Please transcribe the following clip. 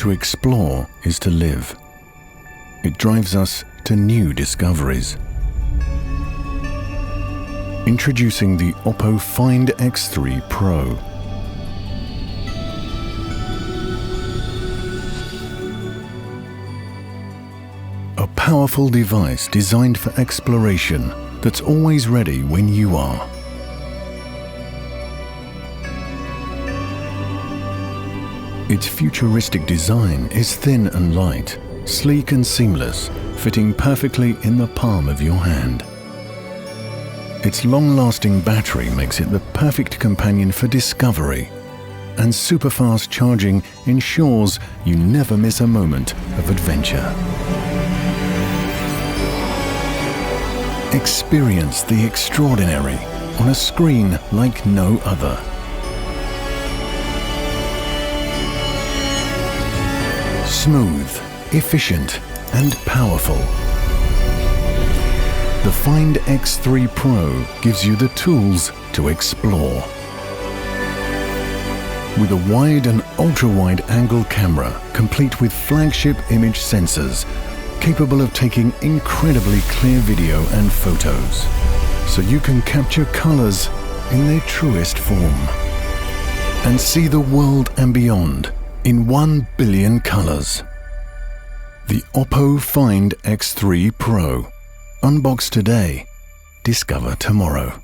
To explore is to live. It drives us to new discoveries. Introducing the OPPO Find X3 Pro. A powerful device designed for exploration that's always ready when you are. Its futuristic design is thin and light, sleek and seamless, fitting perfectly in the palm of your hand. Its long-lasting battery makes it the perfect companion for discovery, and super-fast charging ensures you never miss a moment of adventure. Experience the extraordinary on a screen like no other. Smooth, efficient, and powerful. The Find X3 Pro gives you the tools to explore. With a wide and ultra-wide angle camera, complete with flagship image sensors, capable of taking incredibly clear video and photos, so you can capture colors in their truest form and see the world and beyond in 1 billion colors. The OPPO Find X3 Pro. Unbox today, discover tomorrow.